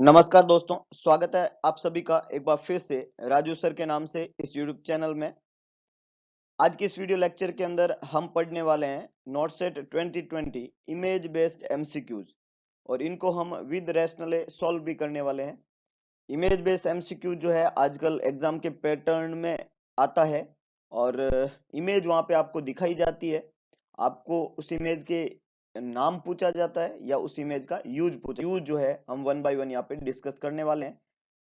नमस्कार दोस्तों, स्वागत है आप सभी का एक बार फिर से राजू सर के नाम से इस यूट्यूब चैनल में। आज के इस वीडियो लेक्चर के अंदर हम पढ़ने वाले हैं नोटसेट 2020 इमेज बेस्ड एमसीक्यूज और इनको हम विद रैशनल सॉल्व भी करने वाले हैं। इमेज बेस्ड एमसीक्यू जो है आजकल एग्जाम के पैटर्न में आता है और इमेज वहां पे आपको दिखाई जाती है। आपको उस इमेज के नाम पूछा जाता है या उस इमेज का यूज जो है हम वन बाय वन यहाँ पे डिस्कस करने वाले हैं।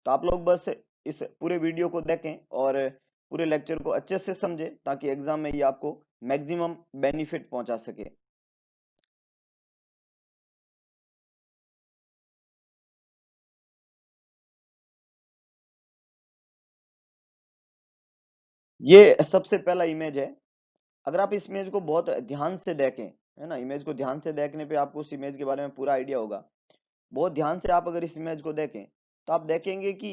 तो आप लोग बस इस पूरे वीडियो को देखें और पूरे लेक्चर को अच्छे से समझें ताकि एग्जाम में ये आपको मैक्सिमम बेनिफिट पहुंचा सके। ये सबसे पहला इमेज है। अगर आप इस इमेज को बहुत ध्यान से देखें, है ना, इमेज को ध्यान से देखने पे आपको उस इमेज के बारे में पूरा आइडिया होगा। बहुत ध्यान से आप अगर इस इमेज को देखें तो आप देखेंगे कि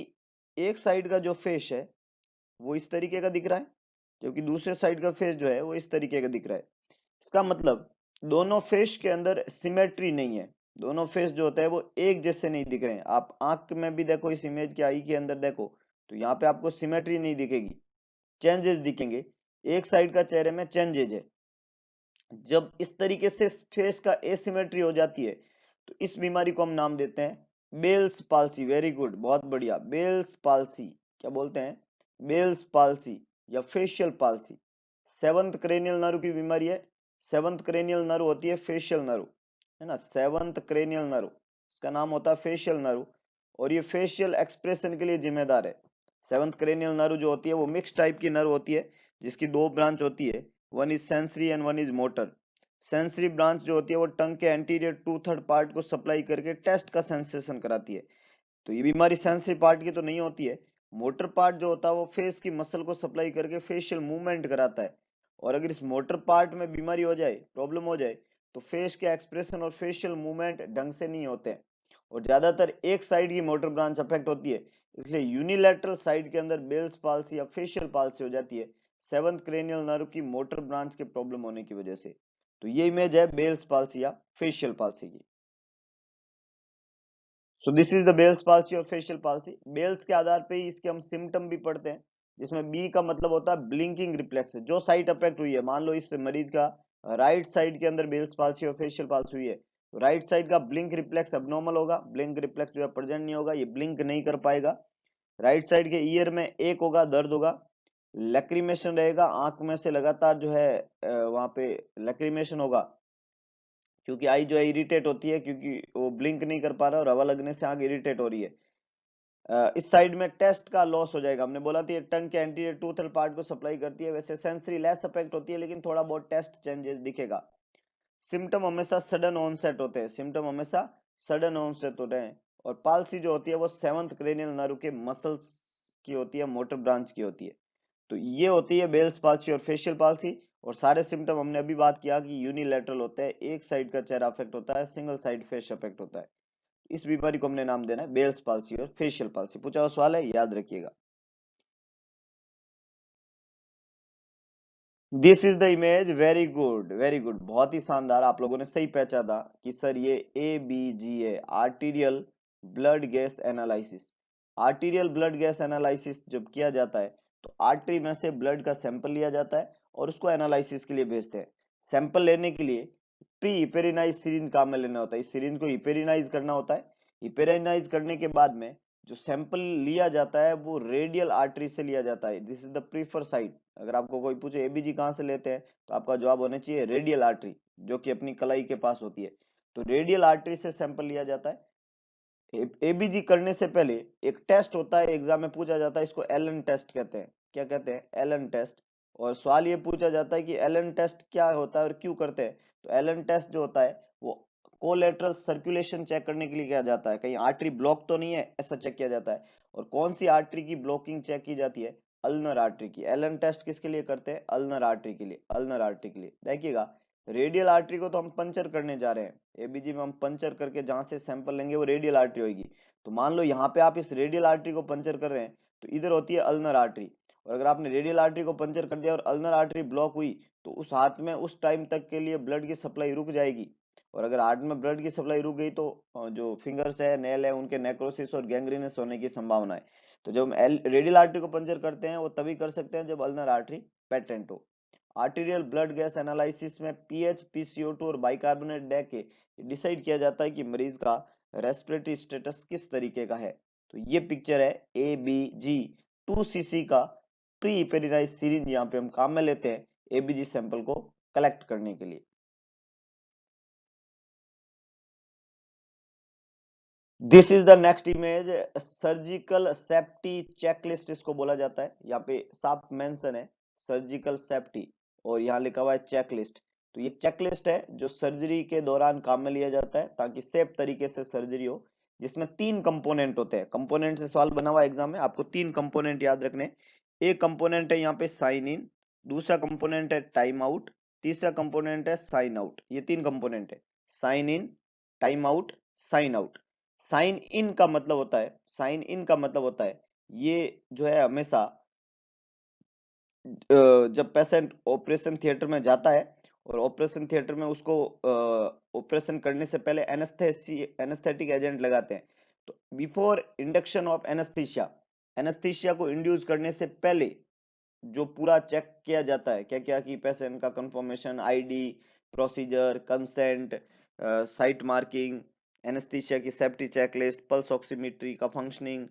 एक साइड का जो फेस है वो इस तरीके का दिख रहा है, जबकि दूसरे साइड का फेस जो है वो इस तरीके का दिख रहा है। इसका मतलब दोनों फेस के अंदर सिमेट्री नहीं है। दोनों फेस जो होता है वो एक जैसे नहीं दिख रहे हैं। आप आंख में भी देखो, इस इमेज के आई के अंदर देखो तो यहाँ पे आपको सिमेट्री नहीं दिखेगी, चेंजेस दिखेंगे। एक साइड का चेहरे में चेंजेस है। जब इस तरीके से फेस का एसिमेट्री हो जाती है तो इस बीमारी को हम नाम देते हैं बेल्स पाल्सी। वेरी गुड, बहुत बढ़िया, बेल्स पाल्सी। क्या बोलते हैं? बेल्स पाल्सी या facial palsy. Seventh cranial nerve की बीमारी है। सेवंथ क्रेनियल नर्व होती है फेशियल नर्व, है ना। सेवंथ क्रेनियल नर्व, इसका नाम होता है फेशियल नर्व और ये फेशियल एक्सप्रेशन के लिए जिम्मेदार है। सेवंथ क्रेनियल नर्व जो होती है वो मिक्स टाइप की नर्व होती है जिसकी दो ब्रांच होती है, one is sensory and one is motor. Sensory branch जो होती है वो टंग के एंटीरियर टू थर्ड पार्ट को सप्लाई करके टेस्ट का सेंसेशन कराती है। तो ये बीमारी सेंसरी पार्ट की तो नहीं होती है। मोटर पार्ट जो होता है वो फेस की मसल को सप्लाई करके फेशियल मूवमेंट कराता है। और अगर इस मोटर पार्ट में बीमारी हो जाए, प्रॉब्लम हो जाए, तो फेस के एक्सप्रेशन और फेशियल मूवमेंट ढंग से नहीं होते हैं और ज्यादातर एक साइड की मोटर ब्रांच अफेक्ट होती है। इसलिए यूनिलैटरल साइड के अंदर बेल्स पाल्सी या फेशियल पाल्सी हो जाती है सेवंथ क्रेनियल नर्व की मोटर ब्रांच के प्रॉब्लम होने की वजह से। तो ये इमेज है बेल्स पाल्सी या फेशियल पाल्सी की। So this is the Bell's palsy और फेशियल पाल्सी। बेल्स के आधार पे ही इसके हम सिम्टम भी पढ़ते हैं, जिसमें बी का मतलब होता है ब्लिंकिंग रिफ्लेक्स। जो साइड अफेक्ट हुई है, मान लो इस मरीज का राइट साइड के अंदर बेल्स पाल्सी और फेशियल पाल्सी हुई है, तो राइट साइड का ब्लिंक रिफ्लेक्स अबनॉर्मल होगा। ब्लिंक रिफ्लेक्स जो है प्रेजेंट नहीं होगा, ये ब्लिंक नहीं कर पाएगा। राइट साइड के ईयर में एक होगा, दर्द होगा। लैक्रिमेशन रहेगा, आंख में से लगातार जो है वहां पे लैक्रिमेशन होगा, क्योंकि आई जो है इरिटेट होती है, क्योंकि वो ब्लिंक नहीं कर पा रहा और हवा लगने से आंख इरिटेट हो रही है। इस साइड में टेस्ट का लॉस हो जाएगा। हमने बोला था ये टंग के एंटीरियर टूथल पार्ट को सप्लाई करती है। वैसे सेंसरी लेस अफेक्ट होती है लेकिन थोड़ा बहुत टेस्ट चेंजेस दिखेगा। सिम्टम हमेशा सडन ऑनसेट होते हैं। सिम्टम हमेशा सडन ऑनसेट होते हैं। और पाल्सी जो होती है वो सेवंथ क्रेनियल नर्व के मसल्स की होती है, मोटर ब्रांच की होती है। तो ये होती है बेल्स पाल्सी और फेशियल पाल्सी। और सारे सिम्टम हमने अभी बात किया कि यूनिलैटरल होते हैं, एक साइड का चेहरा अफेक्ट होता है, सिंगल साइड फेस अफेक्ट होता है। इस बीमारी को हमने नाम देना है बेल्स पाल्सी और फेशियल पाल्सी। पूछा हुआ सवाल है, याद रखिएगा। This is the image. Very good, very good, बहुत ही शानदार। आप लोगों ने सही पहचाना कि सर ये ABG है, arterial blood gas analysis. Arterial blood gas analysis जब किया जाता है तो आर्टरी में से ब्लड का सैंपल लिया जाता है और उसको एनालिसिस के लिए भेजते हैं। सैंपल लेने के लिए प्री इपेरिनाइज सीरिंज काम में लेना होता है। इस सीरिंज को इपेरिनाइज करना होता है। इपेरिनाइज करने के बाद में जो सैंपल लिया जाता है वो रेडियल आर्टरी से लिया जाता है। This is the prefer site. अगर आपको कोई पूछे एबीजी कहाँ से लेते हैं तो आपका जवाब होना चाहिए रेडियल आर्टरी, जो कि अपनी कलाई के पास होती है। तो रेडियल आर्टरी से सैंपल लिया जाता है। एबीजी करने से पहले एक टेस्ट होता है, एग्जाम में पूछा जाता है, इसको एलन टेस्ट कहते हैं। क्या कहते हैं? Allen test. और सवाल ये पूछा जाता है कि एलन टेस्ट क्या होता है और क्यों करते हैं। तो एलन टेस्ट जो होता है वो कोलेटरल सर्कुलेशन चेक करने के लिए किया जाता है, कहीं आर्टरी ब्लॉक तो नहीं है, ऐसा चेक किया जाता है। और कौन सी आर्टरी की ब्लॉकिंग चेक की जाती है? अल्नर आर्टरी की। एलन टेस्ट किसके लिए करते हैं? अल्नर आर्टरी के लिए। अल्नर आर्टरी के लिए देखिएगा, रेडियल आर्टरी को तो हम पंचर करने जा रहे हैं। एबीजी में हम पंचर करके जहां से सैंपल लेंगे वो रेडियल आर्टरी होगी। तो मान लो यहाँ पे आप इस रेडियल आर्टरी को पंचर कर रहे हैं तो इधर होती है अल्नर आर्टरी। और अगर आपने रेडियल आर्टरी को पंचर कर दिया और अल्नर आर्टरी ब्लॉक हुई तो उस हाथ में उस टाइम तक के लिए ब्लड की सप्लाई रुक जाएगी और अगर हार्ट में ब्लड की सप्लाई रुक गई तो जो फिंगर्स है, नेल है, उनके नेक्रोसिस और गैंग्रीनस होने की संभावना है। तो जब हम रेडियल आर्टरी को पंचर करते हैं वो तभी कर सकते हैं जब अल्नर आर्टरी पेटेंट हो। आर्टीरियल ब्लड गैस एनालिसिस में पीएच, पीसीओ2 और बाइकार्बोनेट देख के डिसाइड किया जाता है कि मरीज का रेस्पिरेटरी स्टेटस किस तरीके का है। तो ये पिक्चर है एबीजी 2cc का प्री पेरिनाइज सीरीज, यहाँ पे हम काम में लेते हैं एबीजी सैंपल को कलेक्ट करने के लिए। This is the next image, surgical safety checklist इसको बोला जाता है। यहाँ पे साफ मेंशन है सर्जिकल सेफ्टी और यहाँ लिखा हुआ है चेकलिस्ट। तो ये चेकलिस्ट है जो सर्जरी के दौरान काम में लिया जाता है ताकि सेफ तरीके से सर्जरी हो, जिसमें 3 कंपोनेंट होते हैं। कंपोनेंट से सवाल बना हुआ एग्जाम में, आपको 3 कंपोनेंट याद रखने। एक कंपोनेंट है यहाँ पे साइन इन, दूसरा कंपोनेंट है टाइम आउट, तीसरा कंपोनेंट है साइन आउट। ये 3 कंपोनेंट है, sign in, time out, sign out. Sign in का मतलब होता है, साइन इन का मतलब होता है ये जो है हमेशा जब पेशेंट ऑपरेशन थिएटर में जाता है और ऑपरेशन थिएटर में उसको ऑपरेशन करने से पहले एनेस्थेटिक एजेंट लगाते हैं। तो before induction of anaesthesia, anaesthesia को इंड्यूस करने से पहले जो पूरा चेक किया जाता है क्या क्या, कि पेशेंट का confirmation, ID, procedure, consent, site marking, anaesthesia की सेफ्टी चेकलिस्ट, पल्स ऑक्सीमेट्री का फंक्शनिंग,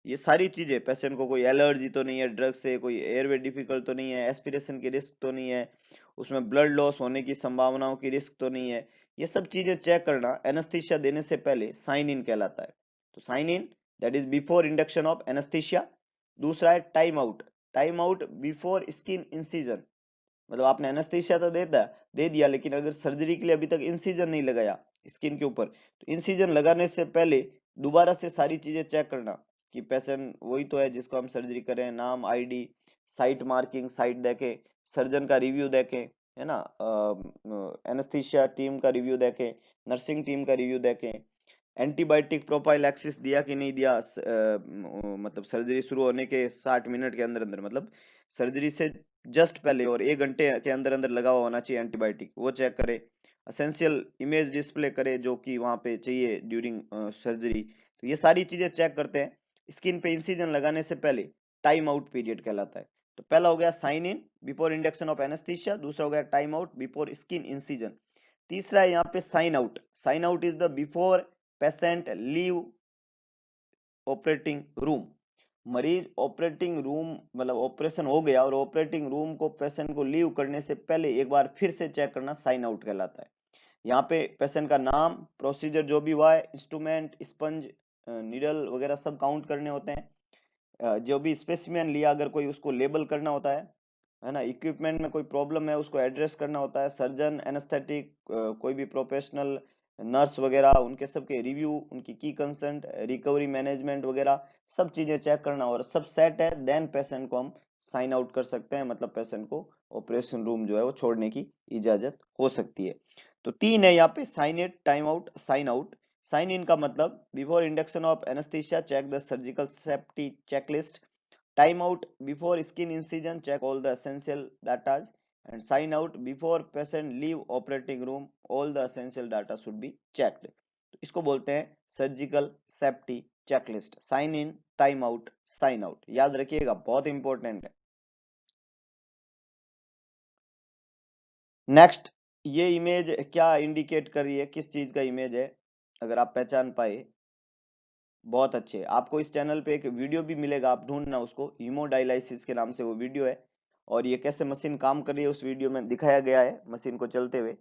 ये सारी चीजें, पेशेंट को कोई एलर्जी तो नहीं है ड्रग से, कोई एयरवे डिफिकल्ट तो नहीं है, एस्पिरेशन की रिस्क तो नहीं है, उसमें ब्लड लॉस होने की संभावनाओं की रिस्क तो नहीं है, ये सब चीजें चेक करना एनेस्थीसिया देने से पहले साइन इन कहलाता है। तो sign in that is before induction of anaesthesia. दूसरा है time out, time out before skin incision, मतलब आपने एनेस्थीसिया तो दे दिया लेकिन अगर सर्जरी के लिए अभी तक इंसिजन नहीं लगाया स्किन के ऊपर, तो इंसिजन लगाने से पहले दोबारा से सारी चीजें चेक करना कि पेशेंट वही तो है जिसको हम सर्जरी करें, नाम, आईडी, साइट मार्किंग, साइट देखे, सर्जन का रिव्यू देखे, है ना, एनेस्थीसिया टीम का रिव्यू देखे, नर्सिंग टीम का रिव्यू देखे, एंटीबायोटिक प्रोफाइलैक्सिस दिया कि नहीं दिया, मतलब सर्जरी शुरू होने के 60 मिनट के अंदर अंदर, मतलब सर्जरी से जस्ट पहले और 1 घंटे के अंदर अंदर लगा हुआ होना चाहिए एंटीबायोटिक, वो चेक करे। असेंशियल इमेज डिस्प्ले करे जो कि वहां पे चाहिए ड्यूरिंग सर्जरी। तो ये सारी चीजें चेक करते हैं स्किन पे इंसिजन लगाने से पहले, टाइम आउट पीरियड कहलाता है। तो पहला हो गया sign in before induction of anaesthesia, दूसरा हो गया time out before skin incision, तीसरा है यहाँ पे sign out. Sign out is the before patient leave operating room. मरीज ऑपरेटिंग रूम, मतलब ऑपरेशन हो गया और ऑपरेटिंग रूम को पेशेंट को लीव करने से पहले एक बार फिर से चेक करना साइन आउट कहलाता है। यहाँ पे पेशेंट का नाम, प्रोसीजर जो भी हुआ है, इंस्ट्रूमेंट, स्पंज, नीडल वगैरह सब काउंट करने होते हैं। जो भी स्पेसिमेन लिया अगर कोई, उसको लेबल करना होता है ना, इक्विपमेंट में कोई प्रॉब्लम है उसको एड्रेस करना होता है, सर्जन, एनेस्थेटिक, कोई भी प्रोफेशनल, नर्स वगैरह, उनके सबके रिव्यू, उनकी की कंसेंट, रिकवरी मैनेजमेंट वगैरह सब चीजें चेक करना, और सब सेट है देन पेशेंट को हम साइन आउट कर सकते हैं, मतलब पेशेंट को ऑपरेशन रूम जो है वो छोड़ने की इजाजत हो सकती है। तो 3 है यहाँ पे, sign in, time out, sign out. Sign in का मतलब before induction of anaesthesia check the surgical safety checklist, time out before skin incision check all the essential data, and sign out before patient leave operating room all the essential data should be checked। तो इसको बोलते हैं surgical safety checklist, sign in, time out, sign out, याद रखिएगा बहुत important है। Next, ये image क्या इंडिकेट कर रही है, किस चीज का इमेज है, अगर आप पहचान पाए बहुत अच्छे। आपको इस चैनल पे एक वीडियो भी मिलेगा, आप ढूंढना उसको, हीमोडायलिसिस के नाम से वो वीडियो है, और ये कैसे मशीन काम कर रही है उस वीडियो में दिखाया गया है मशीन को चलते हुए।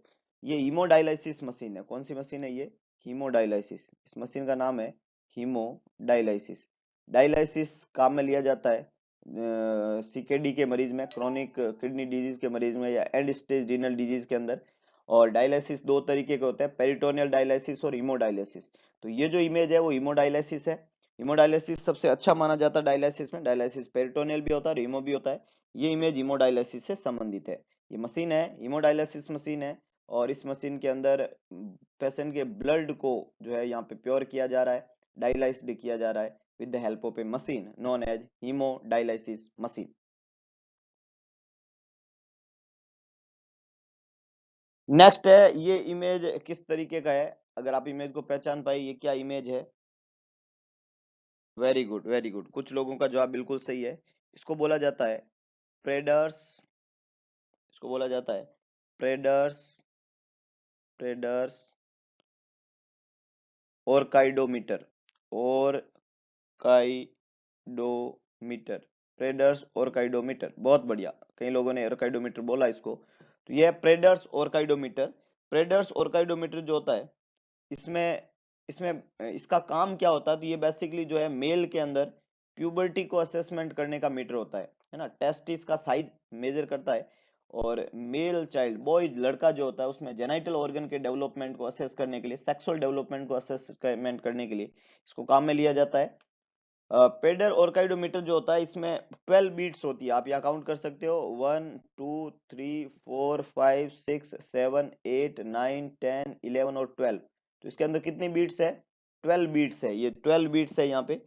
ये हीमोडायलिसिस मशीन है। कौन सी मशीन है ये? हीमोडायलिसिस। इस मशीन का नाम है हीमोडायलिसिस। डायलिसिस काम में लिया जाता है सीकेडी के मरीज में, क्रोनिक किडनी डिजीज के मरीज में, या एंड स्टेज रीनल डिजीज के अंदर। और डायलिसिस 2 तरीके के होते हैं, पेरिटोनियल डायलिसिस और हीमोडायलिसिस। तो ये जो इमेज है वो हीमोडायलिसिस है। हीमोडायलिसिस सबसे अच्छा माना जाता है डायलिसिस में, डायलिसिस पेरिटोनियल भी होता है और हीमो भी होता है। ये इमेज हीमोडायलिसिस से संबंधित है। ये मशीन है, हीमोडायलिसिस मशीन है, और इस मशीन के अंदर पेशेंट के ब्लड को जो है यहाँ पे प्योर किया जा रहा है, डायलाइस्ड किया जा रहा है with the help of a machine known as haemodialysis machine. Next है, ये इमेज किस तरीके का है, अगर आप इमेज को पहचान पाए ये क्या इमेज है। वेरी गुड, वेरी गुड, कुछ लोगों का जवाब बिल्कुल सही है। इसको बोला जाता है प्रेडर्स, इसको बोला जाता है प्रेडर्स, प्रेडर्स और काइडोमीटर, और काइडोमीटर, प्रेडर्स और काइडोमीटर, बहुत बढ़िया, कई लोगों ने काइडोमीटर बोला इसको। तो ये प्रेडर्स और काइडोमीटर। प्रेडर्स और काइडोमीटर जो होता है, इसमें इसमें इसका काम क्या होता है, तो ये बेसिकली जो है मेल के अंदर प्यूबर्टी को असेसमेंट करने का मीटर होता है ना, टेस्टिस का साइज मेजर करता है, और मेल चाइल्ड, बॉय लड़का जो होता है, उसमें जेनाइटल ऑर्गन के डेवलपमेंट को असेस करने के लिए, सेक्सुअल डेवलपमेंट को असेसमेंट करने के लिए इसको काम में लिया जाता है। पेडर ऑर्काइडोमीटर जो होता है, इसमें 12 बीट्स होती है, आप यहाँ काउंट कर सकते हो, 1 2 3 4 5 6 7 8 9 10 11 और 12। तो इसके अंदर कितनी बीट्स है, 12 बीट्स है, ये 12 बीट्स है यहाँ पे।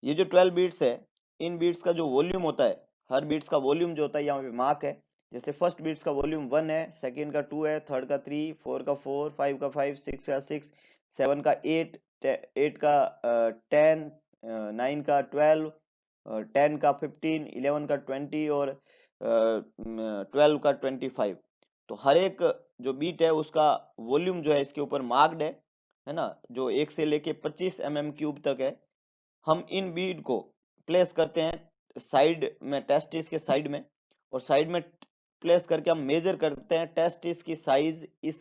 ये जो 12 बीट्स है, इन बीट्स का जो वॉल्यूम होता है, हर बीट्स का वॉल्यूम जो होता है यहाँ पे मार्क है। जैसे फर्स्ट बीट्स का वॉल्यूम 1 है, सेकंड का 2 है, थर्ड का 3, फोर का 4, 5 का 5, 6 का 6, 7 का 8, 8 का 10, 9 का 12, 10 का 15, 11 का 20 और 12 का 25। तो हर एक जो बीट है उसका वॉल्यूम जो है इसके ऊपर मार्क्ड है ना, जो 1 से लेके 25 क्यूब तक है। हम इन बीड को प्लेस करते हैं साइड में, टेस्टिस के साइड में, और साइड में प्लेस करके हम मेजर करते हैं टेस्टिस की साइज इस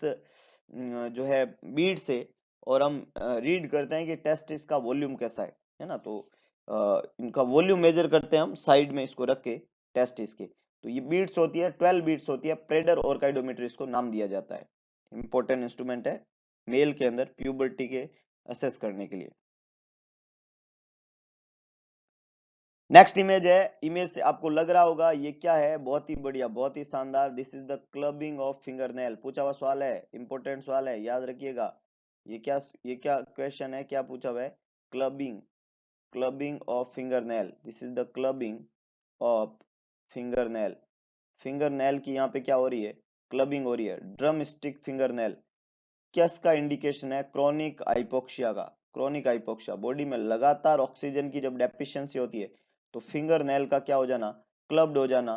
जो है बीड से, और हम रीड करते हैं कि टेस्टिस का वॉल्यूम कैसा है ना। तो इनका वॉल्यूम मेजर करते हैं हम साइड में इसको रख के टेस्टिस के। तो ये बीट्स होती है, 12 बीट्स होती है, प्रेडर और काइडोमीटर इसको नाम दिया जाता है। इंपॉर्टेंट इंस्ट्रूमेंट है मेल के अंदर प्यूबर्टी के असेस करने के लिए। नेक्स्ट इमेज है, इमेज से आपको लग रहा होगा ये क्या है, बहुत ही बढ़िया, बहुत ही शानदार, this is the clubbing of fingernail. पूछा हुआ सवाल है, इंपॉर्टेंट सवाल है, याद रखिएगा। ये क्या क्वेश्चन है, क्या पूछा हुआ है, clubbing, clubbing of fingernail, this is the clubbing of fingernail. Fingernail की यहाँ पे क्या हो रही है, क्लबिंग हो रही है। ड्रम स्टिक फिंगरनेल किसका इंडिकेशन है, क्रोनिक हाइपोक्सिया का। क्रोनिक हाइपोक्सिया, बॉडी में लगातार ऑक्सीजन की जब डेफिशिएंसी होती है, तो फिंगर नेल का क्या हो जाना, क्लब्ड हो जाना।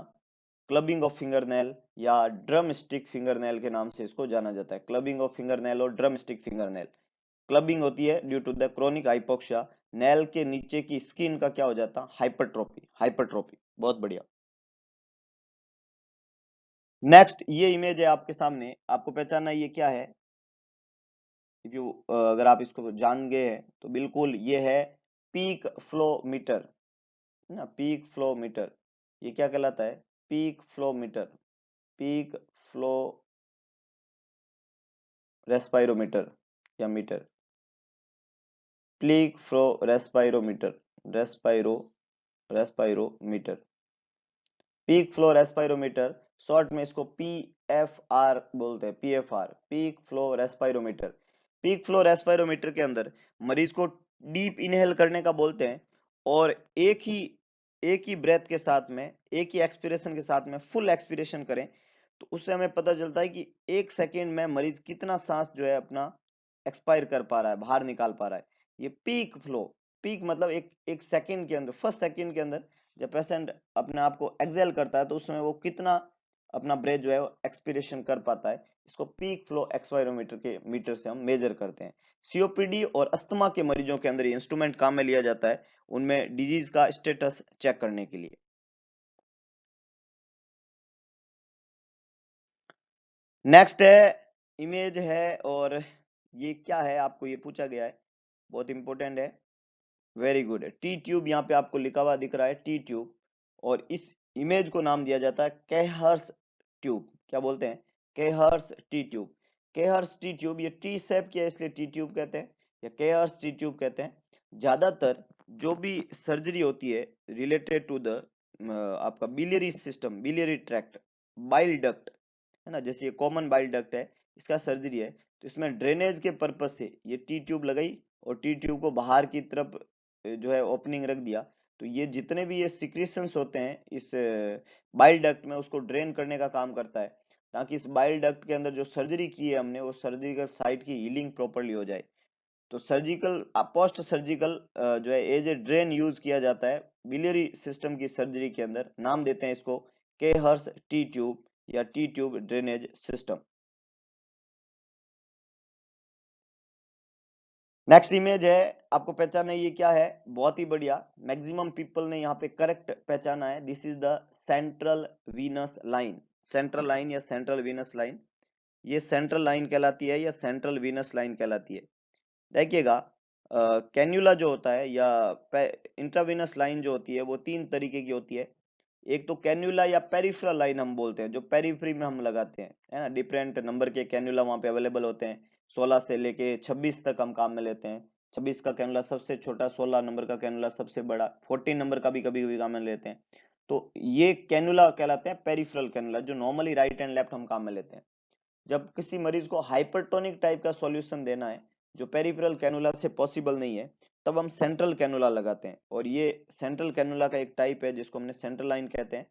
क्लबिंग ऑफ फिंगर नेल या ड्रम स्टिक फिंगर नेल के नाम से इसको जाना जाता है, क्लबिंग ऑफ फिंगर नेल और drum stick finger nail. Clubbing होती है due to the chronic hypoxia, nail के नीचे की स्किन का क्या हो जाता, हाइपरट्रोफी, हाइपरट्रोफी, बहुत बढ़िया। नेक्स्ट ये इमेज है आपके सामने, आपको पहचानना ये क्या है। इफ यू अगर आप इसको जान गए हैं तो बिल्कुल ये है पीक फ्लो मीटर, है ना, पीक फ्लो मीटर। ये क्या कहलाता है, peak flow meter, peak flow respirometer या meter, peak flow respirometer, respiro respirometer, peak flow respirometer, short में इसको पीएफआर बोलते हैं, PFR, peak flow respirometer. Peak flow respirometer के अंदर मरीज को डीप इनहेल करने का बोलते हैं, और एक ही ब्रेथ के साथ में, एक ही एक्सपिरेशन के साथ में फुल एक्सपिरेशन करें, तो उससे हमें पता चलता है कि 1 सेकेंड में मरीज कितना सांस जो है अपना एक्सपायर कर पा रहा है, बाहर निकाल पा रहा है। ये पीक फ्लो, पीक मतलब एक एक सेकेंड के अंदर, फर्स्ट सेकेंड के अंदर जब पेशेंट अपने आप को एक्सेल करता है, तो उस समय वो कितना अपना ब्रेथ जो है एक्सपिरेशन कर पाता है, इसको पीक फ्लो एक्सपायरोमीटर के मीटर से हम मेजर करते हैं। सीओपीडी और अस्थमा के मरीजों के अंदर ये इंस्ट्रूमेंट काम में लिया जाता है, उनमें डिजीज का स्टेटस चेक करने के लिए। नेक्स्ट है, इमेज है, और ये क्या है आपको ये पूछा गया है, बहुत इंपॉर्टेंट है। वेरी गुड, टी ट्यूब यहाँ पे आपको लिखा हुआ दिख रहा है, टी ट्यूब, और इस इमेज को नाम दिया जाता है केहर्स ट्यूब। क्या बोलते हैं, केहर्स टी ट्यूब। केहर्स टी ट्यूब, ये टी शेप की है इसलिए टी ट्यूब कहते हैं, या केहर्स टी ट्यूब कहते हैं। ज्यादातर जो भी सर्जरी होती है रिलेटेड टू द आपका biliary system, biliary tract, bile duct, है ना, जैसे ये कॉमन बाइल डक्ट है, इसका सर्जरी है, तो इसमें ड्रेनेज के पर्पज से ये टी ट्यूब लगाई, और टी ट्यूब को बाहर की तरफ जो है ओपनिंग रख दिया, तो ये जितने भी ये सिक्रीशंस होते हैं इस बाइल डक्ट में, उसको ड्रेन करने का काम करता है। ताकि इस बाइल डक्ट के अंदर जो सर्जरी की है हमने वो सर्जिकल साइट की हीलिंग प्रॉपरली हो जाए। तो सर्जिकल पोस्ट सर्जिकल जो है एज ए ड्रेन यूज किया जाता है बिलियरी सिस्टम की सर्जरी के अंदर। नाम देते हैं इसको केहर्स टी ट्यूब या T tube drainage system. Next image है, आपको पहचाना है ये क्या है, बहुत ही बढ़िया, मैक्सिमम पीपल ने यहाँ पे करेक्ट पहचाना है। This is the central Venus line. Central line या सेंट्रल वीनस लाइन, ये सेंट्रल लाइन कहलाती है या सेंट्रल वीनस लाइन कहलाती है। देखिएगा कैन्युला जो होता है या इंट्रावीनस लाइन जो होती है वो तीन तरीके की होती है। एक तो कैन्युला या पेरिफेरल लाइन हम बोलते हैं, जो पेरिफ्री में हम लगाते हैं, है ना। डिफरेंट नंबर के कैन्युला वहां पे अवेलेबल होते हैं, 16 से लेके 26 तक हम काम में लेते हैं। 26 का कैनुला सबसे छोटा, 16 नंबर का कैनुला सबसे बड़ा, 14 नंबर का भी कभी कभी काम में लेते हैं। तो ये कैनुला कहलाते हैं पेरिफेरल कैनुला, जो नॉर्मली राइट एंड लेफ्ट हम काम में लेते हैं। जब किसी मरीज को हाइपरटोनिक टाइप का सॉल्यूशन देना है जो पेरिफेरल कैनुला से पॉसिबल नहीं है, तब हम सेंट्रल कैनुला लगाते हैं। और ये सेंट्रल कैनुला का एक टाइप है जिसको हमने सेंट्रल लाइन कहते हैं,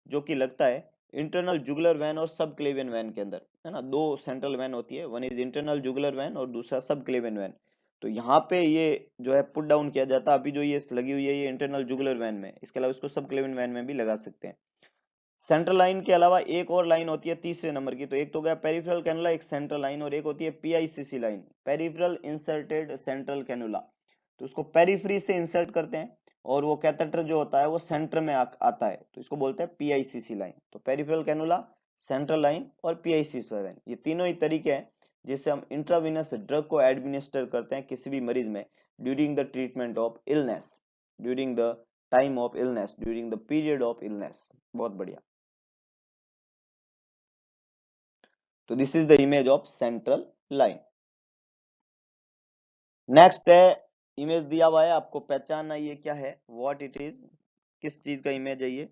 जो कि लगता है इंटरनल जुगुलर वेन और सब क्लेवियन वेन के अंदर, है ना। दो सेंट्रल वेन होती है, one is internal jugular vein और दूसरा सब क्लेवियन वेन। तो यहाँ पे ये जो है पुट डाउन किया जाता है। अभी जो ये लगी हुई है ये इंटरनल जुगुलर वेन में, इसके अलावा इसको सब क्लेवियन वेन में भी लगा सकते हैं। सेंट्रल लाइन के अलावा एक और लाइन होती है तीसरे नंबर की। तो एक तो गया पेरिफेरल कैनुला, एक सेंट्रल लाइन, और एक होती है पीआईसीसी line, peripheral inserted central cannula. तो उसको पेरिफ्री से इंसर्ट करते हैं और वो कैथेटर जो होता है वो सेंटर में आता है, तो इसको बोलते हैं पीआईसीसी लाइन। तो पेरिफेरल कैनुला, सेंट्रल लाइन और पीआईसीसी लाइन, ये तीनों ही तरीके हैं जिससे हम इंट्रावेनस ड्रग को एडमिनिस्टर करते हैं किसी भी मरीज में during the treatment of illness, during the time of illness, during the period of illness. बहुत बढ़िया। तो this is the image of central line. Next है, इमेज दिया हुआ है, आपको पहचानना ये क्या है, व्हाट इट इज, किस चीज का इमेज है ये।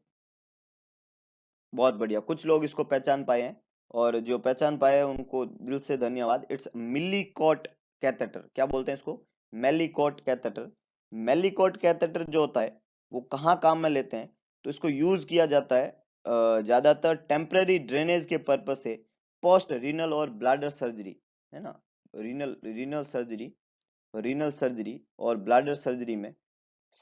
बहुत बढ़िया, कुछ लोग इसको पहचान पाए हैं, और जो पहचान पाए हैं उनको दिल से धन्यवाद। It's Malecot catheter. क्या बोलते हैं इसको, मेलिकॉट कैथेटर। मेलिकॉट कैथेटर जो होता है वो कहाँ काम में लेते हैं, तो इसको यूज किया जाता है ज्यादातर टेम्पररी ड्रेनेज के पर्पज से, पोस्ट रीनल और ब्लैडर सर्जरी, है ना। रीनल सर्जरी, रीनल सर्जरी और ब्लैडर सर्जरी में,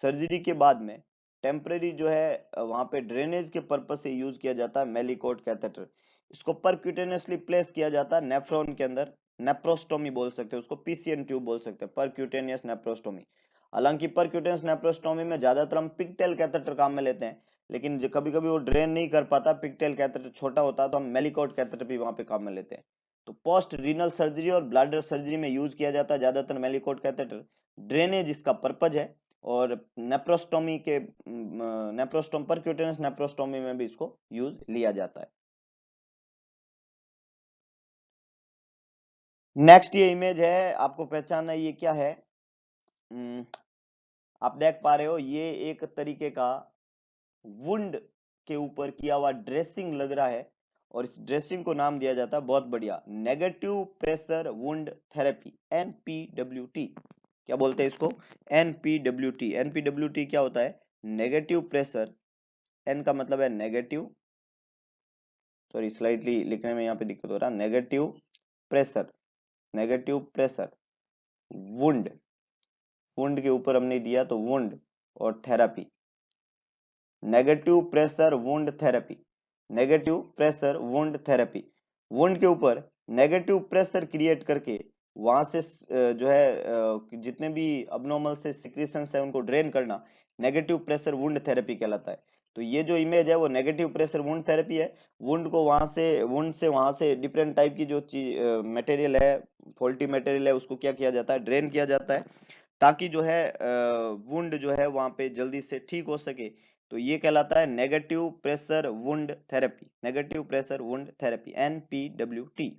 सर्जरी के बाद में टेम्परेरी जो है वहां पे ड्रेनेज के पर्पज से यूज किया जाता है मेलिकोट कैथेटर। इसको परक्यूटेनियसली प्लेस किया जाता है नेफ्रॉन के अंदर, नेप्रोस्टोमी बोल सकते हैं उसको, पीसीएन ट्यूब बोल सकते हैं, परक्यूटेनियस नेप्रोस्टोमी। हालांकि परक्यूटेनियस नेप्रोस्टोमी में ज्यादातर हम पिगटेल कैथेटर काम में लेते हैं, लेकिन कभी कभी वो ड्रेन नहीं कर पाता, पिगटेल कैथेटर छोटा होता है, तो हम मेलिकोट कैथेटर भी वहां पे काम में लेते हैं। तो पोस्ट रीनल सर्जरी और ब्लैडर सर्जरी में यूज किया जाता है ज्यादातर मेलिकोट कैथेटर, ड्रेनेज इसका पर्पज है। और नेप्रोस्टोमी के नेप्रोस्टोम परक्यूटेनियस नेप्रोस्टोमी में भी इसको यूज लिया जाता है। नेक्स्ट ये इमेज है, आपको पहचानना है ये क्या है। हम्म, आप देख पा रहे हो ये एक तरीके का वुंड के ऊपर किया हुआ ड्रेसिंग लग रहा है, और इस ड्रेसिंग को नाम दिया जाता है, बहुत बढ़िया, नेगेटिव प्रेशर वुंड थेरेपी, एनपीडब्ल्यूटी। क्या बोलते हैं इसको, एनपीडब्ल्यूटी। एनपीडब्ल्यूटी क्या होता है, नेगेटिव प्रेशर, एन का मतलब है नेगेटिव, सॉरी स्लाइटली लिखने में यहाँ पे दिक्कत हो रहा है, negative pressure, negative pressure wound, wound के ऊपर हमने दिया तो वुंड, और therapy, negative pressure wound therapy, negative pressure wound therapy. Wound के ऊपर नेगेटिव प्रेशर क्रिएट करके वहां से जो है जितने भी अबनॉर्मल से सिक्रीशंस है उनको ड्रेन करना, नेगेटिव प्रेशर वुंड थेरेपी कहलाता है। तो ये जो इमेज है वो नेगेटिव प्रेशर वुंड थेरेपी है। वुंड को वहां से डिफरेंट टाइप की जो मटेरियल है, फॉल्टी मटेरियल है, उसको क्या किया जाता है, ड्रेन किया जाता है, ताकि जो है वुंड जो है वहां पे जल्दी से ठीक हो सके। तो ये कहलाता है negative pressure wound therapy, negative pressure wound therapy, NPWT.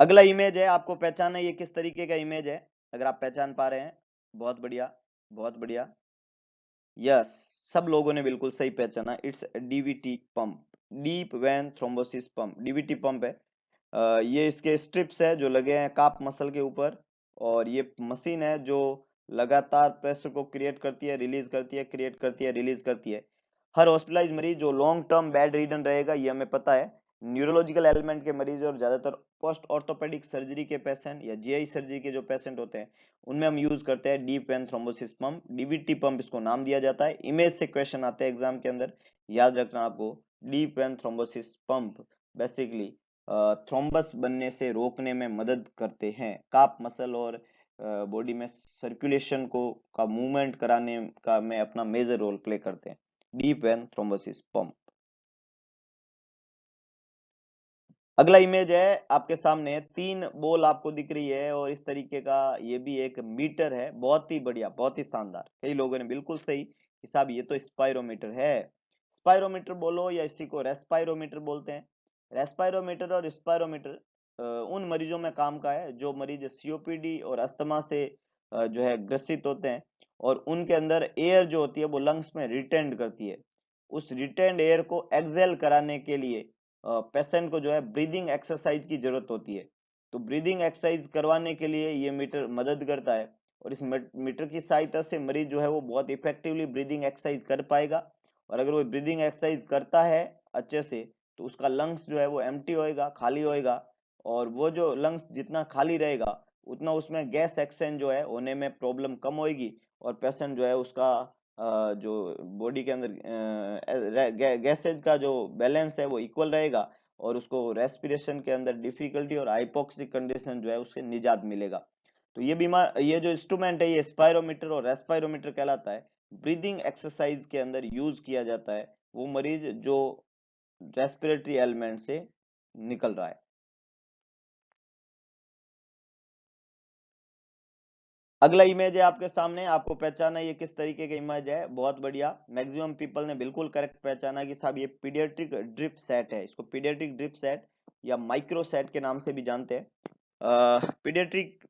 अगला इमेज है, आपको पहचाना ये किस तरीके का इमेज है, अगर आप पहचान पा रहे हैं, बहुत बढ़िया, बहुत बढ़िया, यस, सब लोगों ने बिल्कुल सही पहचाना, it's DVT pump, deep vein thrombosis pump, DVT pump है। ये इसके स्ट्रिप्स है जो लगे हैं काप मसल के ऊपर, और ये मशीन है जो लगातार प्रेशर को क्रिएट करती है, रिलीज करती है, क्रिएट करती है, रिलीज करती है। हर हॉस्पिटलाइज मरीज जो लॉन्ग टर्म बेड रिडन रहेगा, ये हमें पता है। न्यूरोलॉजिकल एलिमेंट के मरीज और ज्यादातर पोस्ट ऑर्थोपेडिक सर्जरी के पेशेंट या जीआई सर्जरी के जो पेशेंट होते हैं, उनमें हम यूज करते हैं deep vein thrombosis pump, DVT pump इसको नाम दिया जाता है। इमेज से क्वेश्चन आते हैं एग्जाम के अंदर, याद रखना आपको। Deep vein thrombosis pump basically thrombus बनने से रोकने में मदद करते हैं। काप मसल और बॉडी में सर्कुलेशन को का मूवमेंट कराने का में अपना मेजर रोल प्ले करते हैं डीप वेन थ्रोम्बोसिस पंप। अगला इमेज है आपके सामने, 3 बॉल आपको दिख रही है और इस तरीके का ये भी एक मीटर है। बहुत ही बढ़िया, बहुत ही शानदार, कई लोगों ने बिल्कुल सही हिसाब, ये तो स्पायरोमीटर है। स्पायरोमीटर बोलो या इसी को रेस्पायरोमीटर बोलते हैं। रेस्पायरोमीटर और स्पायरोमीटर उन मरीजों में काम का है जो मरीज सीओपीडी और अस्थमा से जो है ग्रसित होते हैं, और उनके अंदर एयर जो होती है वो लंग्स में रिटेंड करती है। उस रिटेंड एयर को एक्सेल कराने के लिए पेशेंट को जो है ब्रीदिंग एक्सरसाइज की जरूरत होती है। तो ब्रीदिंग एक्सरसाइज करवाने के लिए ये मीटर मदद करता है, और इस मीटर की सहायता से मरीज जो है वो बहुत इफेक्टिवली ब्रीदिंग एक्सरसाइज कर पाएगा। और अगर वो ब्रीदिंग एक्सरसाइज करता है अच्छे से, तो उसका लंग्स जो है वो एम्प्टी होएगा, खाली होएगा, और वो जो लंग्स जितना खाली रहेगा उतना उसमें गैस एक्सचेंज जो है होने में प्रॉब्लम कम होएगी, और पेशेंट जो है उसका जो बॉडी के अंदर गैसेज का जो बैलेंस है वो इक्वल रहेगा, और उसको रेस्पिरेशन के अंदर डिफिकल्टी और हाइपोक्सिक कंडीशन जो है उससे निजात मिलेगा। तो ये जो इंस्ट्रूमेंट है ये स्पायरोमीटर और रेस्पायरोमीटर कहलाता है। ब्रीदिंग एक्सरसाइज के अंदर यूज किया जाता है वो मरीज जो रेस्पिरेटरी एलिमेंट से निकल रहा है। अगला इमेज है आपके सामने, आपको पहचाना ये किस तरीके का इमेज है। बहुत बढ़िया, मैक्सिमम पीपल ने बिल्कुल करेक्ट पहचाना कि साहब ये पीडियाट्रिक ड्रिप सेट है। इसको पीडियाट्रिक ड्रिप सेट या माइक्रो सेट के नाम से भी जानते हैं। पीडियाट्रिक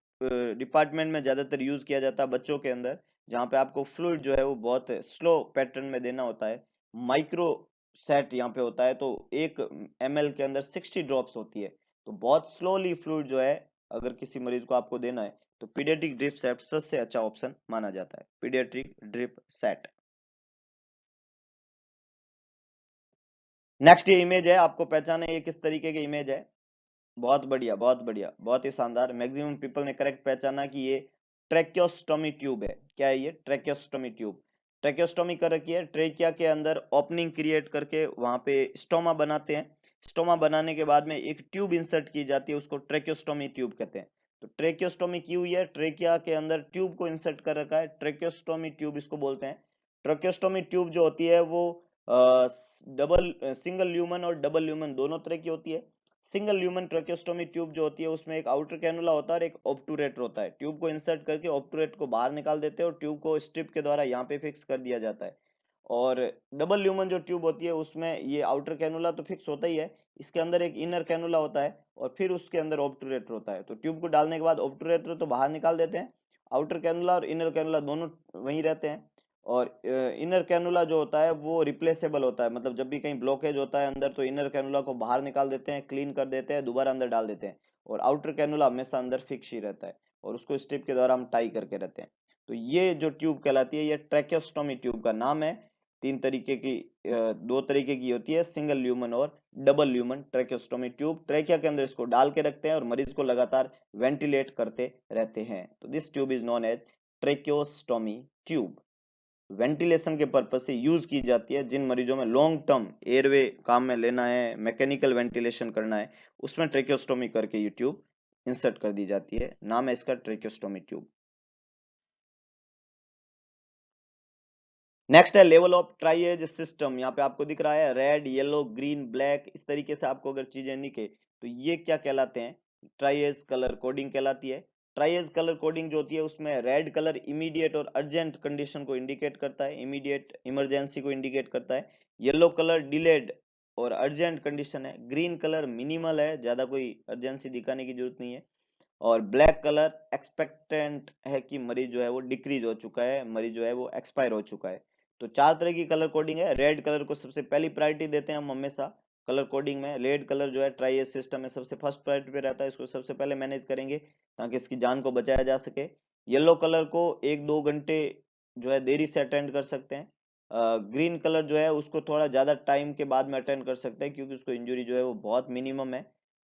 डिपार्टमेंट में ज्यादातर यूज किया जाता है बच्चों के अंदर, जहाँ पे आपको फ्लूइड जो है वो बहुत स्लो पैटर्न में देना होता है। माइक्रो सेट यहाँ पे होता है, तो 1 ml के अंदर 60 ड्रॉप्स होती है, तो बहुत स्लोली फ्लूइड जो है अगर किसी मरीज को आपको देना है, तो पीडियाट्रिक ड्रिप सेट सबसे अच्छा ऑप्शन माना जाता है, पीडियाट्रिक ड्रिप सेट। नेक्स्ट ये इमेज है, आपको पहचाना ये किस तरीके की इमेज है। बहुत बढ़िया, बहुत बढ़िया, बहुत ही शानदार, मैक्सिमम पीपल ने करेक्ट पहचाना कि ये ट्रेक्योस्टोमी ट्यूब है। क्या है ये? ट्रेक्योस्टोमी ट्यूब। ट्रेक्योस्टोमी कर रखी है, ट्रेकिया के अंदर ओपनिंग क्रिएट करके वहां पे स्टोमा बनाते हैं। स्टोमा बनाने के बाद में एक ट्यूब इंसर्ट की जाती है, उसको ट्रेक्योस्टोमी ट्यूब कहते हैं। तो ट्रेक्योस्टोमी की हुई है, ट्रेकिया के अंदर ट्यूब को इंसर्ट कर रखा है, ट्रेक्योस्टोमी ट्यूब इसको बोलते हैं। ट्रेक्योस्टोमी ट्यूब जो होती है वो डबल सिंगल ल्यूमन और डबल ल्यूमन दोनों तरह की होती है। सिंगल ल्यूमन ट्रेक्योस्टोमी ट्यूब जो होती है उसमें एक आउटर कैनुला होता है और एक ऑब्टूरेटर होता है। ट्यूब को इंसर्ट करके ऑब्टूरेट को बाहर निकाल देते हैं और ट्यूब को स्ट्रिप के द्वारा यहाँ पे फिक्स कर दिया जाता है। और डबल ल्यूमन जो ट्यूब होती है उसमें ये आउटर कैनुला तो फिक्स होता ही है, इसके अंदर एक इनर कैनुला होता है और फिर उसके अंदर ऑब्टूरेटर होता है। तो ट्यूब को डालने के बाद ऑब्टूरेटर तो बाहर निकाल देते हैं, आउटर कैनुला और इनर कैनुला दोनों वहीं रहते हैं। और इनर कैनुला जो होता है वो रिप्लेसेबल होता है, मतलब जब भी कहीं ब्लॉकेज होता है अंदर, तो इनर कैनुला को बाहर निकाल देते हैं, क्लीन कर देते हैं, दोबारा अंदर डाल देते हैं, और आउटर कैनुला हमेशा अंदर फिक्स ही रहता है, और उसको स्ट्रिप के द्वारा हम टाई करके रहते हैं। तो ये जो ट्यूब कहलाती है ये ट्रैकेस्टोमी ट्यूब का नाम है। 2 तरीके की होती है, सिंगल ल्यूमन और डबल ल्यूमन ट्रैकेस्टोमी ट्यूब। ट्रैकिया के अंदर इसको डाल के रखते हैं और मरीज को लगातार वेंटिलेट करते रहते हैं। तो this tube is known as tracheostomy tube. Ventilation के पर्पज से यूज की जाती है जिन मरीजों में लॉन्ग टर्म एयरवे काम में लेना है, मैकेनिकल वेंटिलेशन करना है, उसमें ट्रेक्योस्टोमी करके ये ट्यूब इंसर्ट कर दी जाती है। नाम है इसका ट्रेक्योस्टोमी ट्यूब। नेक्स्ट है लेवल ऑफ ट्राइएज सिस्टम। यहाँ पे आपको दिख रहा है रेड, येलो, ग्रीन, ब्लैक, इस तरीके से आपको अगर चीजें दिखे तो ये क्या कहलाते हैं? ट्राइएज कलर कोडिंग कहलाती है। ट्राइएज कलर कोडिंग जो होती है उसमें रेड कलर इमीडिएट और अर्जेंट कंडीशन को इंडिकेट करता है, इमीडिएट इमरजेंसी को इंडिकेट करता है। येलो कलर डिलेड और अर्जेंट कंडीशन है। ग्रीन कलर मिनिमल है, ज्यादा कोई अर्जेंसी दिखाने की जरूरत नहीं है। और ब्लैक कलर एक्सपेक्टेंट है कि मरीज जो है वो डिक्रीज हो चुका है, मरीज जो है वो एक्सपायर हो चुका है। तो 4 तरह की कलर कोडिंग है। रेड कलर को सबसे पहली प्रायोरिटी देते हैं हम हमेशा कलर कोडिंग में। रेड कलर जो है ट्राइएज सिस्टम में सबसे फर्स्ट प्रायोरिटी पे रहता है, इसको सबसे पहले मैनेज करेंगे ताकि इसकी जान को बचाया जा सके। येलो कलर को 1-2 घंटे जो है देरी से अटेंड कर सकते हैं। ग्रीन कलर जो है उसको थोड़ा ज्यादा टाइम के बाद में अटेंड कर सकता है, क्योंकि उसको इंजरी जो है वो बहुत मिनिमम है।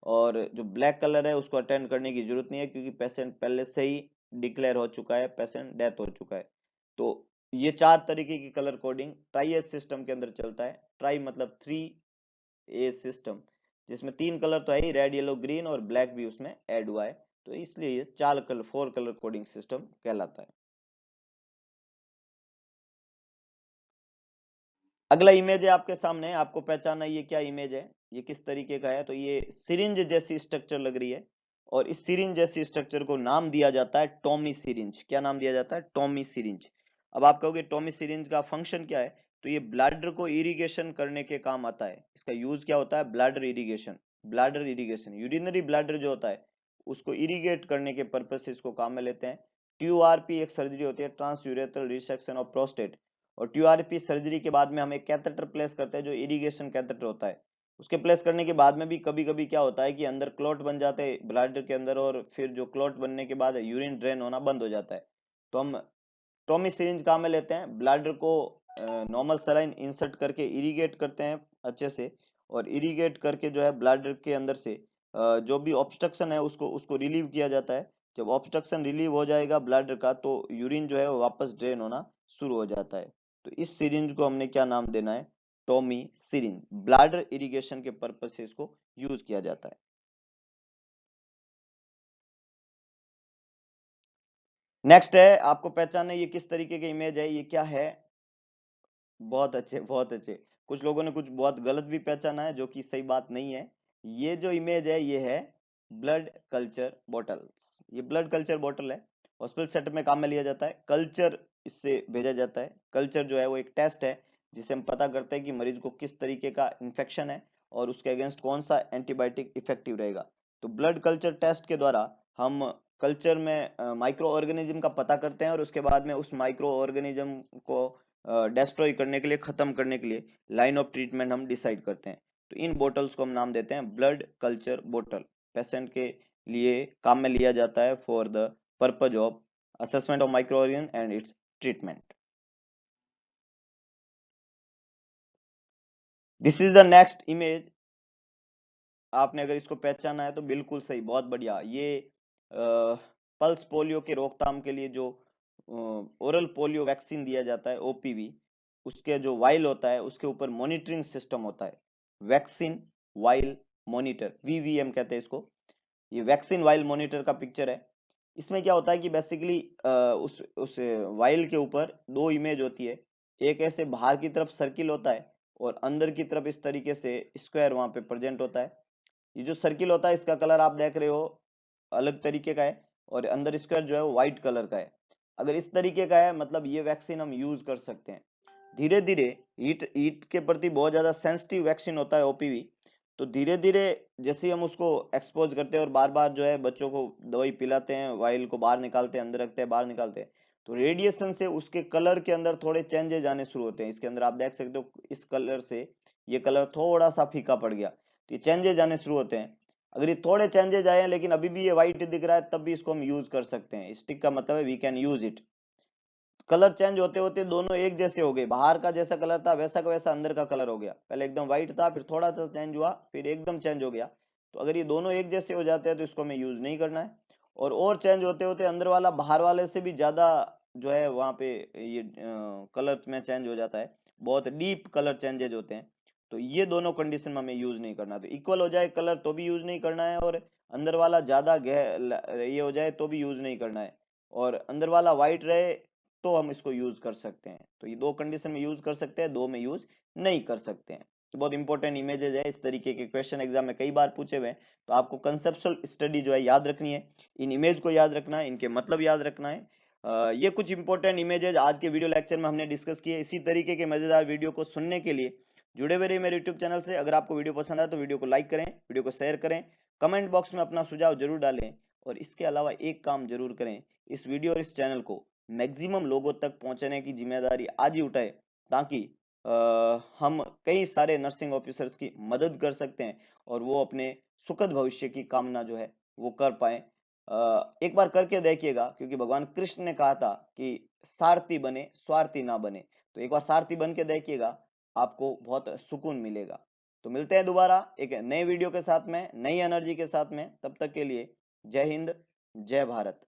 और जो ब्लैक कलर है उसको अटेंड करने की जरूरत नहीं है, क्योंकि पेशेंट पहले से ही डिक्लेयर हो चुका है, पेशेंट डेथ हो चुका है। तो ये 4 तरीके की colour coding triage system के अंदर चलता है। ट्राई मतलब 3 ए सिस्टम, जिसमें 3 कलर तो है ही, रेड येलो ग्रीन, और ब्लैक भी उसमें ऐड हुआ है। तो इसलिए ये 4 कलर कोडिंग सिस्टम कहलाता है। अगला इमेज है आपके सामने, आपको पहचाना ये क्या इमेज है, ये किस तरीके का है। तो ये सिरिंज जैसी स्ट्रक्चर लग रही है, और इस सिरिंज जैसी स्ट्रक्चर को नाम दिया जाता है टॉमी सिरिंज। क्या नाम दिया जाता है? Tommy syringe. अब आप कहोगे टॉमी सिरिंज का फंक्शन क्या है, तो ये ब्लैडर को इरिगेशन करने के काम आता है। इसका यूज क्या होता है? Bladder irrigation. Bladder irrigation, urinary bladder जो होता है उसको इरिगेट करने के पर्पज से इसको काम में लेते हैं। ट्यूआरपी एक सर्जरी होती है, transurethral resection of prostate. और ट्यूआरपी सर्जरी के बाद में हम एक कैथेटर प्लेस करते हैं जो इरिगेशन कैथेटर होता है। उसके प्लेस करने के बाद में भी कभी कभी क्या होता है कि अंदर क्लॉट बन जाते हैं ब्लैडर के अंदर, और फिर जो क्लॉट बनने के बाद यूरिन ड्रेन होना बंद हो जाता है। तो हम टॉमी सिरिंज काम में लेते हैं, ब्लैडर को नॉर्मल सलाइन इंसर्ट करके इरिगेट करते हैं अच्छे से, और इरिगेट करके जो है ब्लैडर के अंदर से जो भी ऑब्स्ट्रक्शन है उसको उसको रिलीव किया जाता है। जब ऑब्स्ट्रक्शन रिलीव हो जाएगा ब्लैडर का, तो यूरिन जो है वो वापस ड्रेन होना शुरू हो जाता है। तो इस सिरिंज को हमने क्या नाम देना है? Tommy syringe. ब्लैडर इरिगेशन के पर्पज से इसको यूज किया जाता है। नेक्स्ट है, आपको पहचानना है ये किस तरीके की इमेज है, ये क्या है? बहुत अच्छे, बहुत अच्छे। कुछ लोगों ने कुछ बहुत गलत भी पहचाना है, जो कि सही बात नहीं है। ये जो इमेज है ये है ब्लड कल्चर बॉटल्स। ये ब्लड कल्चर बॉटल है, हॉस्पिटल सेटअप में काम में लिया जाता है। कल्चर इससे भेजा जाता है। कल्चर जो है वो एक टेस्ट है, जिससे हम पता करते हैं कि मरीज को किस तरीके का इन्फेक्शन है और उसके अगेंस्ट कौन सा एंटीबायोटिक इफेक्टिव रहेगा। तो ब्लड कल्चर टेस्ट के द्वारा हम कल्चर में माइक्रो ऑर्गेनिज्म का पता करते हैं, और उसके बाद में उस माइक्रो ऑर्गेनिज्म को डिस्ट्रॉय करने के लिए, खत्म करने के लिए लाइन ऑफ ट्रीटमेंट हम डिसाइड करते हैं। तो इन बोटल्स को हम नाम देते हैं ब्लड कल्चर बोतल। पेशेंट के लिए काम में लिया जाता है for the purpose of assessment of micro organ and it's treatment. This is the next image. आपने अगर इसको पहचाना है तो बिल्कुल सही, बहुत बढ़िया। ये पल्स पोलियो के रोकथाम के लिए जो ओरल पोलियो वैक्सीन दिया जाता है, ओपीवी, उसके जो वाइल होता है उसके ऊपर मॉनिटरिंग सिस्टम होता है। वैक्सीन वाइल मॉनिटर, वीवीएम कहते हैं इसको। ये वैक्सीन वाइल मॉनिटर का पिक्चर है। इसमें क्या होता है कि बेसिकली उस वाइल के ऊपर 2 इमेज होती है। एक ऐसे बाहर की तरफ सर्किल होता है, और अंदर की तरफ इस तरीके से स्क्वायर वहां पे प्रेजेंट होता है। ये जो सर्किल होता है इसका कलर आप देख रहे हो अलग तरीके का है, और अंदर स्क्वायर जो है वो व्हाइट कलर का है। अगर इस तरीके का है मतलब ये वैक्सीन हम यूज कर सकते हैं। धीरे धीरे हीट हीट के प्रति बहुत ज्यादा सेंसिटिव वैक्सीन होता है ओपीवी। तो धीरे धीरे जैसे ही हम उसको एक्सपोज करते हैं और बार बार जो है बच्चों को दवाई पिलाते हैं, वाइल को बाहर निकालते हैं, अंदर रखते हैं, बाहर निकालते हैं, तो रेडिएशन से उसके कलर के अंदर थोड़े चेंजेस आने शुरू होते हैं। इसके अंदर आप देख सकते हो इस कलर से ये कलर थोड़ा सा फीका पड़ गया, तो ये चेंजेस आने शुरू होते हैं। अगर ये थोड़े चेंजेस आए हैं लेकिन अभी भी ये व्हाइट दिख रहा है, तब भी इसको हम यूज कर सकते हैं। स्टिक का मतलब है we can use it. Colour change होते होते दोनों एक जैसे हो गए, बाहर का जैसा कलर था वैसा का वैसा अंदर का कलर हो गया। पहले एकदम व्हाइट था, फिर थोड़ा सा चेंज हुआ, फिर एकदम चेंज हो गया। तो अगर ये दोनों एक जैसे हो जाते हैं तो इसको हमें यूज नहीं करना है। और चेंज होते होते अंदर वाला बाहर वाले से भी ज्यादा जो है वहां पे ये कलर में चेंज हो जाता है, बहुत डीप कलर चेंजेज होते हैं। तो ये दोनों कंडीशन में हमें यूज नहीं करना। तो इक्वल हो जाए कलर तो भी यूज नहीं करना है, और अंदर वाला ज्यादा ये हो जाए तो भी यूज नहीं करना है, और अंदर वाला व्हाइट रहे तो हम इसको यूज कर सकते हैं। तो ये 2 कंडीशन में यूज कर सकते हैं, 2 में यूज नहीं कर सकते हैं। तो बहुत इंपॉर्टेंट इमेजेस है, इस तरीके के क्वेश्चन एग्जाम में कई बार पूछे हुए हैं। तो आपको कंसेप्चुअल स्टडी जो है याद रखनी है, इन इमेज को याद रखना है, इनके मतलब याद रखना है। ये कुछ इंपॉर्टेंट इमेजेस आज के वीडियो लेक्चर में हमने डिस्कस किए। इसी तरीके के मजेदार वीडियो को सुनने के लिए जुड़े हुए रहिए मेरे यूट्यूब चैनल से। अगर आपको वीडियो पसंद आए तो वीडियो को लाइक करें, वीडियो को शेयर करें, कमेंट बॉक्स में अपना सुझाव जरूर डालें, और इसके अलावा एक काम जरूर करें, इस वीडियो और इस चैनल को मैक्सिमम लोगों तक पहुंचाने की जिम्मेदारी आज ही उठाए, ताकि हम कई सारे नर्सिंग ऑफिसर्स की मदद कर सकते हैं, और वो अपने सुखद भविष्य की कामना जो है वो कर पाए। एक बार करके देखिएगा, क्योंकि भगवान कृष्ण ने कहा था कि सारथी बने, स्वार्थी ना बने। तो एक बार सारथी बन के देखिएगा, आपको बहुत सुकून मिलेगा। तो मिलते हैं दोबारा एक नए वीडियो के साथ में, नई एनर्जी के साथ में। तब तक के लिए जय हिंद, जय भारत।